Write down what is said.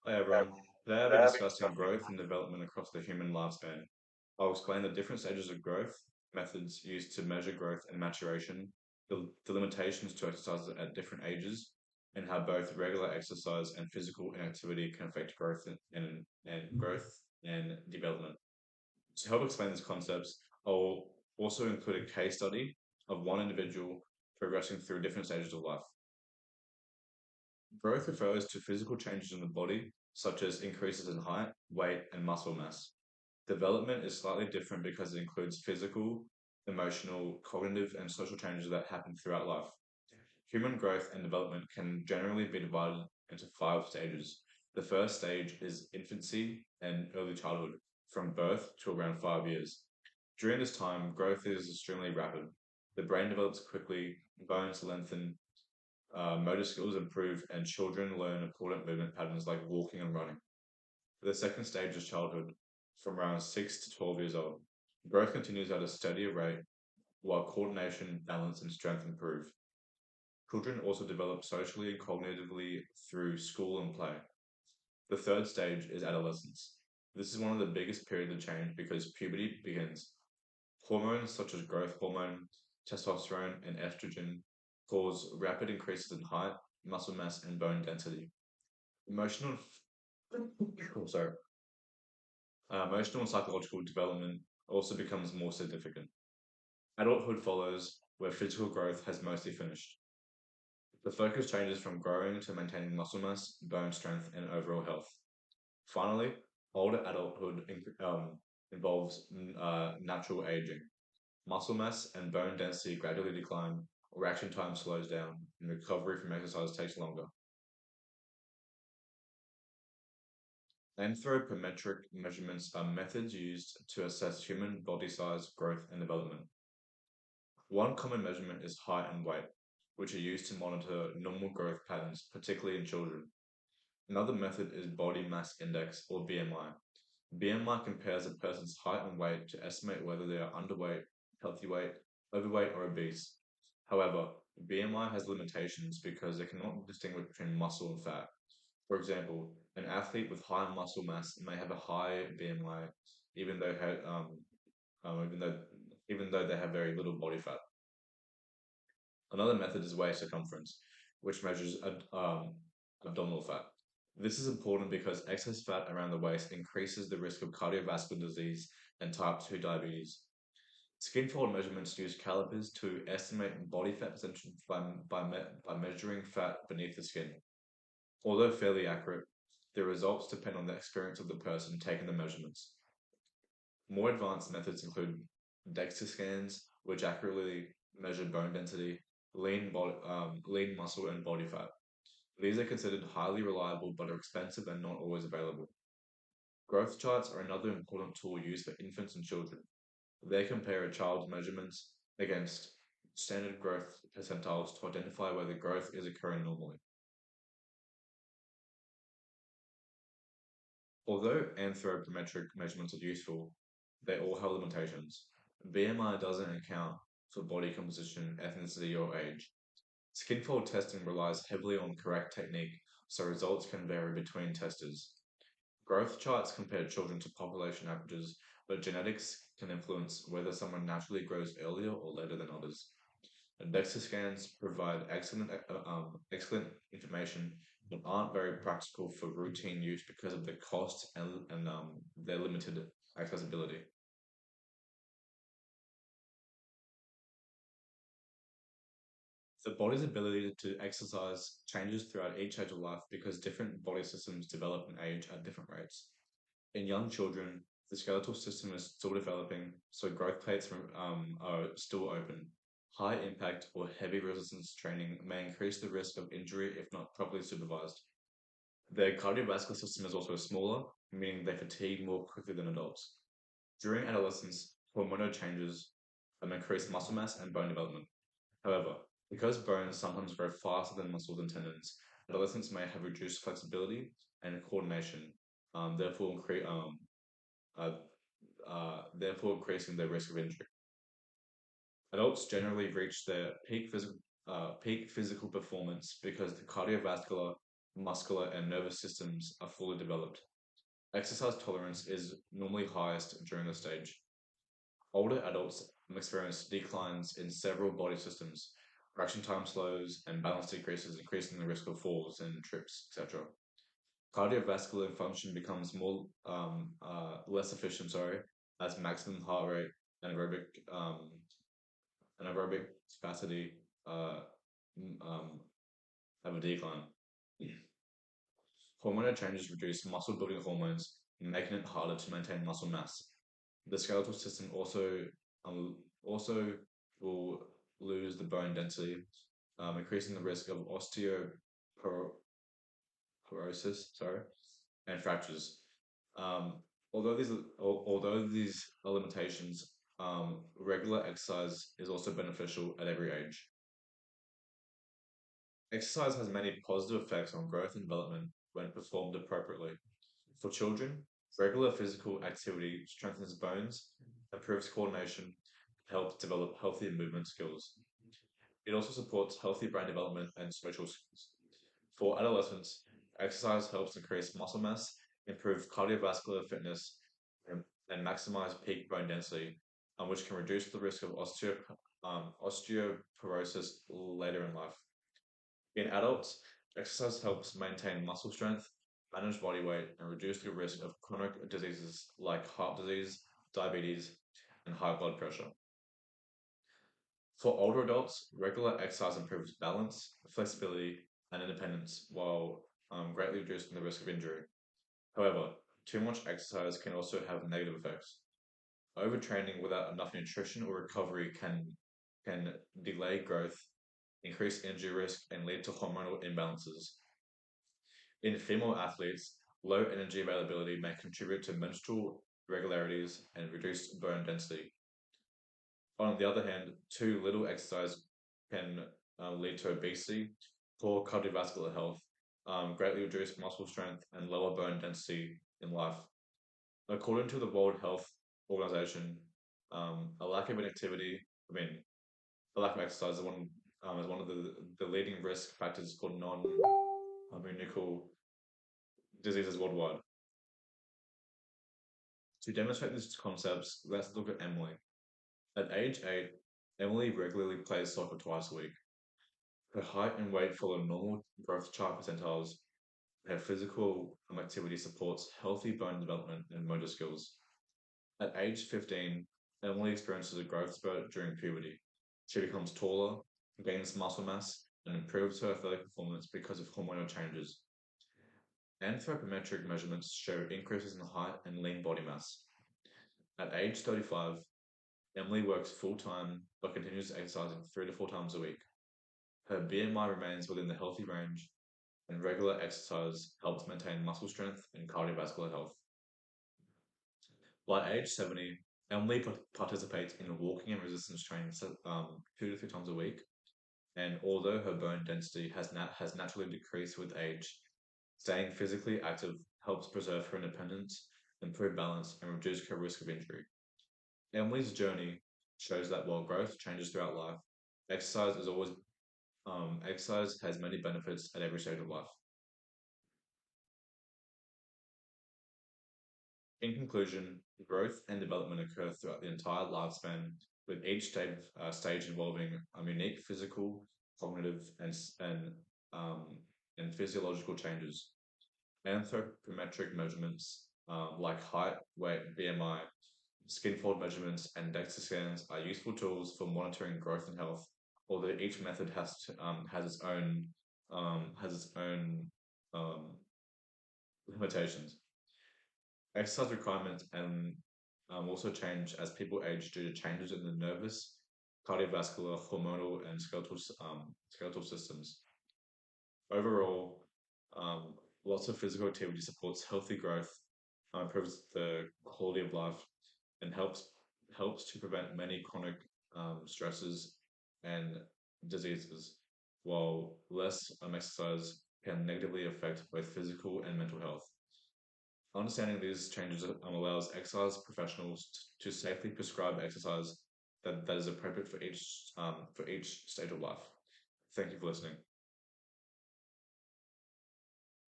Hi everyone. Today I'll be discussing growth and development across the human lifespan. I'll explain the different stages of growth, methods used to measure growth and maturation, the limitations to exercise at different ages, and how both regular exercise and physical inactivity can affect growth and growth and development. To help explain these concepts, I'll also include a case study of one individual progressing through different stages of life. Growth refers to physical changes in the body, such as increases in height, weight, and muscle mass. Development is slightly different because it includes physical, emotional, cognitive, and social changes that happen throughout life. Human growth and development can generally be divided into five stages. The first stage is infancy and early childhood, from birth to around 5 years. During this time, growth is extremely rapid. The brain develops quickly, bones lengthen, motor skills improve, and children learn important movement patterns like walking and running. The second stage is childhood, from around 6 to 12 years old. Growth continues at a steadier rate while coordination, balance, and strength improve. Children also develop socially and cognitively through school and play. The third stage is adolescence. This is one of the biggest periods of change because puberty begins. Hormones such as growth hormone, testosterone, and estrogen cause rapid increases in height, muscle mass, and bone density. Emotional, oh, sorry, emotional and psychological development also becomes more significant. Adulthood follows, where physical growth has mostly finished. The focus changes from growing to maintaining muscle mass, bone strength, and overall health. Finally, older adulthood involves natural aging. Muscle mass and bone density gradually decline, reaction time slows down, and recovery from exercise takes longer. Anthropometric measurements are methods used to assess human body size, growth, and development. One common measurement is height and weight, which are used to monitor normal growth patterns, particularly in children. Another method is body mass index, or BMI. BMI compares a person's height and weight to estimate whether they are underweight, healthy weight, overweight, or obese. However, BMI has limitations because it cannot distinguish between muscle and fat. For example, an athlete with high muscle mass may have a high BMI, even though um, even though even though they have very little body fat. Another method is waist circumference, which measures abdominal fat. This is important because excess fat around the waist increases the risk of cardiovascular disease and type 2 diabetes. Skin fold measurements use calipers to estimate body fat percentage by measuring fat beneath the skin. Although fairly accurate, the results depend on the experience of the person taking the measurements. More advanced methods include DEXA scans, which accurately measure bone density, lean muscle, and body fat. These are considered highly reliable but are expensive and not always available. Growth charts are another important tool used for infants and children. They compare a child's measurements against standard growth percentiles to identify whether growth is occurring normally. Although anthropometric measurements are useful, they all have limitations. BMI doesn't account for body composition, ethnicity, or age. Skinfold testing relies heavily on correct technique, so results can vary between testers. Growth charts compare children to population averages, but genetics can influence whether someone naturally grows earlier or later than others. DEXA scans provide excellent information, but aren't very practical for routine use because of the cost and their limited accessibility. The body's ability to exercise changes throughout each stage of life because different body systems develop and age at different rates. In young children, the skeletal system is still developing, so growth plates are still open. High impact or heavy resistance training may increase the risk of injury if not properly supervised. Their cardiovascular system is also smaller, meaning they fatigue more quickly than adults. During adolescence, hormonal changes increase muscle mass and bone development. However, because bones sometimes grow faster than muscles and tendons, adolescents may have reduced flexibility and coordination, therefore, uh, therefore increasing their risk of injury. Adults generally reach their peak physical performance because the cardiovascular, muscular, and nervous systems are fully developed. Exercise tolerance is normally highest during this stage. Older adults experience declines in several body systems. Reaction time slows and balance decreases, increasing the risk of falls and trips, etc. Cardiovascular function becomes more less efficient, sorry, as maximum heart rate and anaerobic capacity uh, have a decline. Hormonal changes reduce muscle building hormones, making it harder to maintain muscle mass. The skeletal system also will lose the bone density, increasing the risk of osteoporosis, sorry, and fractures. Um, although these are limitations, regular exercise is also beneficial at every age. Exercise has many positive effects on growth and development when performed appropriately. For children, regular physical activity strengthens bones, improves coordination, helps develop healthy movement skills. It also supports healthy brain development and social skills. For adolescents, exercise helps increase muscle mass, improve cardiovascular fitness, and, and maximize peak bone density, which can reduce the risk of osteoporosis later in life. In adults, exercise helps maintain muscle strength, manage body weight, and reduce the risk of chronic diseases like heart disease, diabetes, and high blood pressure. For older adults, regular exercise improves balance, flexibility, and independence while greatly reducing the risk of injury. However, too much exercise can also have negative effects. Overtraining without enough nutrition or recovery can delay growth, increase injury risk, and lead to hormonal imbalances. In female athletes, low energy availability may contribute to menstrual irregularities and reduced bone density. On the other hand, too little exercise can lead to obesity, poor cardiovascular health, greatly reduced muscle strength, and lower bone density in life. According to the World Health Organization, a lack of inactivity, I mean, a lack of exercise is one of the leading risk factors for non-communicable diseases worldwide. To demonstrate these concepts, let's look at Emily. At age 8, Emily regularly plays soccer twice a week. Her height and weight follow normal growth chart percentiles. Her physical activity supports healthy bone development and motor skills. At age 15, Emily experiences a growth spurt during puberty. She becomes taller, gains muscle mass, and improves her athletic performance because of hormonal changes. Anthropometric measurements show increases in height and lean body mass. At age 35, Emily works full time but continues exercising 3 to 4 times a week. Her BMI remains within the healthy range, and regular exercise helps maintain muscle strength and cardiovascular health. By age 70, Emily participates in walking and resistance training 2 to 3 times a week, and although her bone density has naturally decreased with age, staying physically active helps preserve her independence, improve balance, and reduce her risk of injury. Emily's journey shows that while growth changes throughout life, exercise is always exercise has many benefits at every stage of life. In conclusion, growth and development occur throughout the entire lifespan, with each stage involving unique physical, cognitive, um, and physiological changes. Anthropometric measurements like height, weight, BMI, skin fold measurements, and DEXA scans are useful tools for monitoring growth and health, although each method has its own um, limitations. Exercise requirements and also change as people age due to changes in the nervous, cardiovascular, hormonal, and skeletal systems. Overall, um, lots of physical activity supports healthy growth, improves the quality of life, and helps to prevent many chronic stresses and diseases, while less exercise can negatively affect both physical and mental health. Understanding these changes allows exercise professionals to safely prescribe exercise that is appropriate for each stage of life. Thank you for listening.